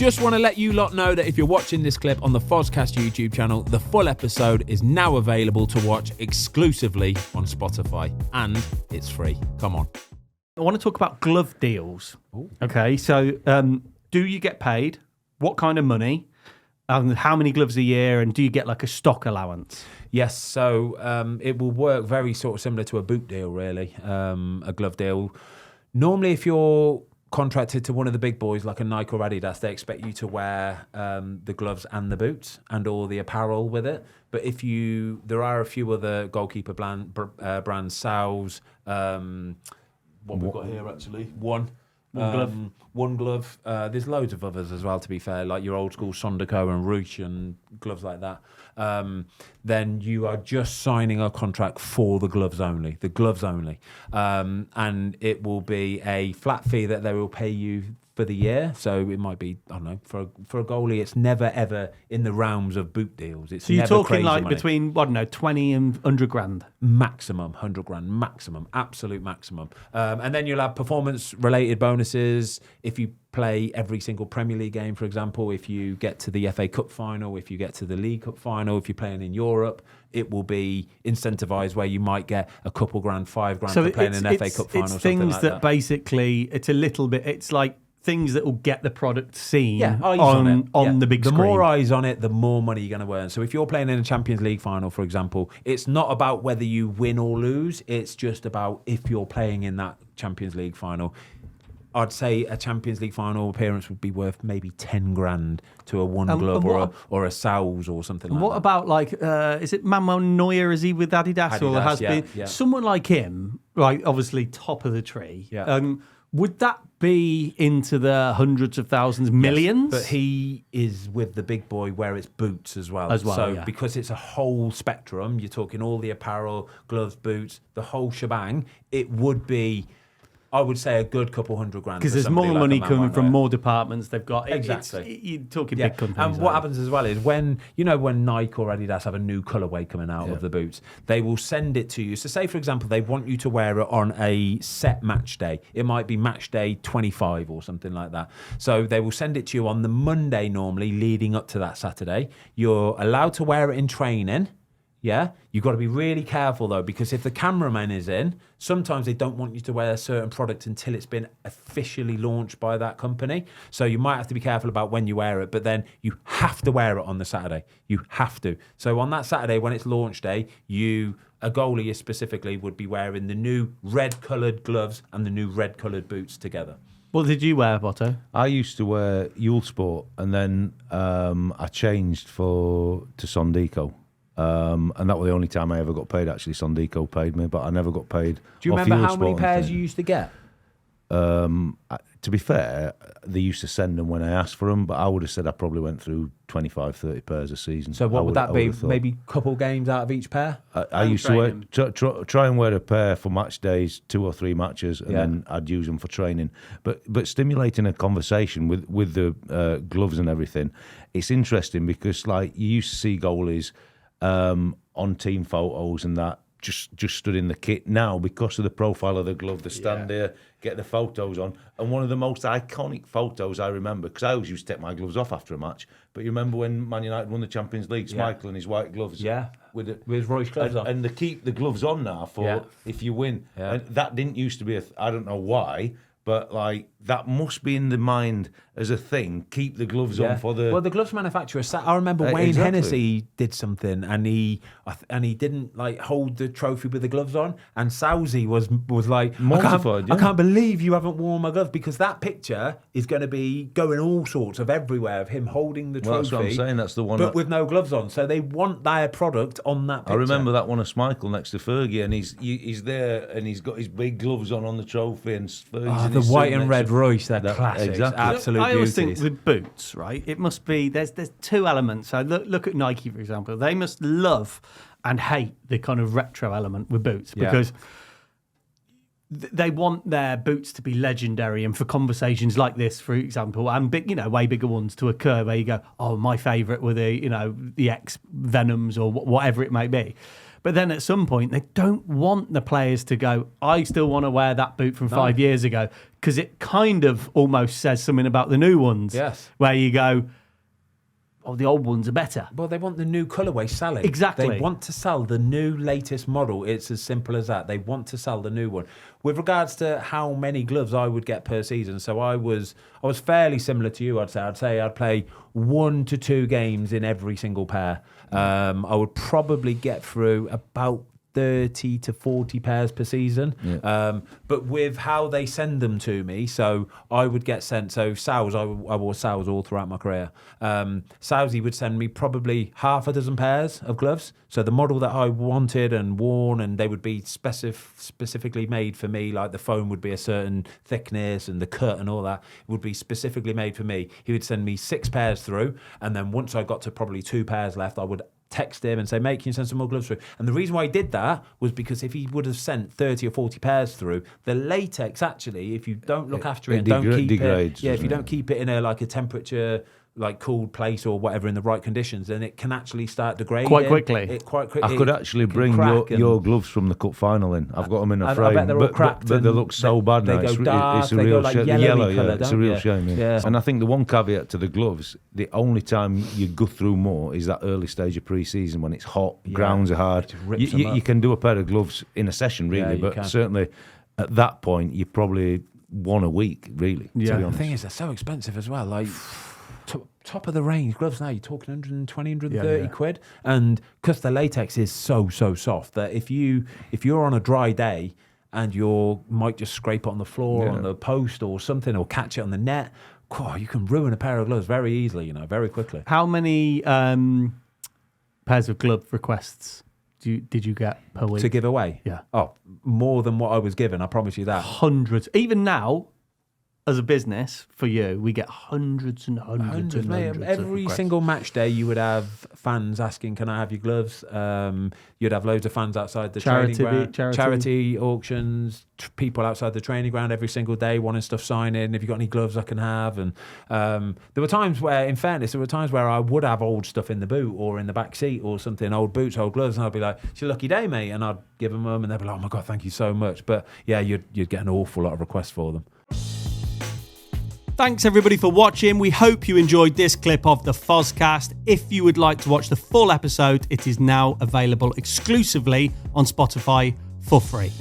Just want to let you lot know that if you're watching this clip on the Fozcast YouTube channel, the full episode is now available to watch exclusively on Spotify, and it's free. Come on. I want to talk about glove deals. Ooh. Okay, so do you get paid? What kind of money? How many gloves a year? And do you get like a stock allowance? Yes, so it will work very sort of similar to a boot deal, really, a glove deal. Normally, if you're contracted to one of the big boys like a Nike or Adidas, they expect you to wear the gloves and the boots and all the apparel with it. But there are a few other Goalkeeper brands, Sal's, what we've got here actually, One glove. There's loads of others as well, to be fair, like your old school Sondico and Roosh and gloves like that. Then you are just signing a contract for the gloves only. And it will be a flat fee that they will pay you for the year. So it might be, I don't know, for a goalie, it's never ever in the realms of boot deals. It's so you're never talking like money. Between, I don't know, 20 and 100 grand? Maximum, 100 grand, maximum, absolute maximum. And then you'll have performance-related bonuses if you play every single Premier League game, for example. If you get to the FA Cup final, if you get to the League Cup final, if you're playing in Europe, it will be incentivised where you might get a couple grand, $5 for playing an FA Cup final. It's things like that basically, it's a little bit, it's like things that will get the product seen on the big screen. The more eyes on it, the more money you're going to earn. So if you're playing in a Champions League final, for example, it's not about whether you win or lose. It's just about if you're playing in that Champions League final. I'd say a Champions League final appearance would be worth maybe 10 grand to a One Glove or a Sal's or something like that. What about like, is it Manuel Neuer? Is he with Adidas or has been? Yeah. Someone like him, right, obviously top of the tree. Yeah. Would that be into the hundreds of thousands, millions? Yes, but he is with the big boy where it's boots as well. So because it's a whole spectrum, you're talking all the apparel, gloves, boots, the whole shebang, it would be, I would say, a good couple $100 grand. Because there's more money coming from more departments they've got. Exactly. You're talking big companies. And what happens as well is when Nike or Adidas have a new colourway coming out of the boots, they will send it to you. So say, for example, they want you to wear it on a set match day. It might be match day 25 or something like that. So they will send it to you on the Monday normally leading up to that Saturday. You're allowed to wear it in training. Yeah, you've got to be really careful though, because if the cameraman is in, sometimes they don't want you to wear a certain product until it's been officially launched by that company. So you might have to be careful about when you wear it, but then you have to wear it on the Saturday. You have to. So on that Saturday, when it's launch day, a goalie specifically would be wearing the new red-coloured gloves and the new red-coloured boots together. What did you wear, Botto? I used to wear Yule Sport, and then I changed to Sondico. And that was the only time I ever got paid. Actually, Sondico paid me, but I never got paid. Do you remember how many pairs you used to get? To be fair, they used to send them when I asked for them, but I would have said I probably went through 25, 30 pairs a season. So what would that be? Maybe a couple games out of each pair? I used to try and wear a pair for match days, 2 or 3 matches, and then I'd use them for training. But stimulating a conversation with the gloves and everything, it's interesting because like you used to see goalies on team photos and that just stood in the kit. Now, because of the profile of the glove, they stand there, get the photos on. And one of the most iconic photos I remember, because I always used to take my gloves off after a match, but you remember when Man United won the Champions League, Schmeichel and his white gloves? Yeah, with Roy's gloves on. And they keep the gloves on now for if you win. Yeah. And that didn't used to be, I don't know why, but like that must be in the mind as a thing. Keep the gloves on for the. Well, the gloves manufacturer. I remember Wayne Hennessy did something, and he didn't like hold the trophy with the gloves on, and Southey was like, mortified. I can't believe you haven't worn my gloves, because that picture is going to be going all sorts of everywhere of him holding the trophy. Well, that's what I'm saying. That's the one, but with no gloves on. So they want their product on that picture. I remember that one of Schmeichel next to Fergie, and he's there, and he's got his big gloves on the trophy, and Fergie's the white and red Royce, they're classics. Exactly. Absolute I always beauties. think with boots, right, it must be, there's 2 elements. So look at Nike, for example. They must love and hate the kind of retro element with boots, because they want their boots to be legendary, and for conversations like this, for example, and big, way bigger ones to occur, where you go, oh, my favourite were the X Venoms or whatever it may be. But then at some point, they don't want the players to go, I still want to wear that boot from 5 years ago, because it kind of almost says something about the new ones. Yes. Where you go, oh, the old ones are better. Well, they want the new colourway selling. Exactly. They want to sell the new latest model. It's as simple as that. They want to sell the new one. With regards to how many gloves I would get per season, so I was fairly similar to you, I'd say I'd play 1 to 2 games in every single pair. I would probably get through about 30 to 40 pairs per season. But with how they send them to me, so I would get sent, so Sal's, I wore Sal's all throughout my career. Sal's, would send me probably half a dozen pairs of gloves. So the model that I wanted and worn, and they would be specifically made for me, like the foam would be a certain thickness and the cut and all that would be specifically made for me. He would send me 6 pairs through, and then once I got to probably 2 pairs left, I would text him and say, mate, can you send some more gloves through? And the reason why he did that was because if he would have sent 30 or 40 pairs through, the latex actually, if you don't look after it and don't keep degrades, it, if you don't keep it in a temperature, like cooled place or whatever in the right conditions, then it can actually start degrading quite quickly. I could actually bring your gloves from the cup final in. I've got them in a frame. I bet they're all cracked. But they look so bad now. They go dark. It's a real shame. Yellow, colour, it's a real shame. Yeah. And I think the one caveat to the gloves, the only time you go through more is that early stage of pre-season when it's hot, grounds are hard. You can do a pair of gloves in a session, really, but certainly at that point, you probably 1 a week, really. Yeah. To be honest. The thing is, they're so expensive as well. Like, top of the range gloves now, you're talking 120, 130 quid, and because the latex is so soft that if you're on a dry day and you might just scrape it on the floor, on the post or something, or catch it on the net, you can ruin a pair of gloves very easily, very quickly. How many pairs of glove requests did you get per week? To give away? Yeah. Oh, more than what I was given, I promise you that. Hundreds. Even now, as a business, for you, we get hundreds and hundreds and hundreds. Every single match day, you would have fans asking, "Can I have your gloves?" You'd have loads of fans outside the training ground, charity auctions, people outside the training ground every single day wanting stuff signed in. If you got any gloves, I can have. And there were times where, in fairness, I would have old stuff in the boot or in the back seat or something, old boots, old gloves, and I'd be like, "It's your lucky day, mate," and I'd give them, and they'd be like, "Oh my God, thank you so much." But yeah, you'd get an awful lot of requests for them. Thanks everybody for watching. We hope you enjoyed this clip of the Fozcast. If you would like to watch the full episode, it is now available exclusively on Spotify for free.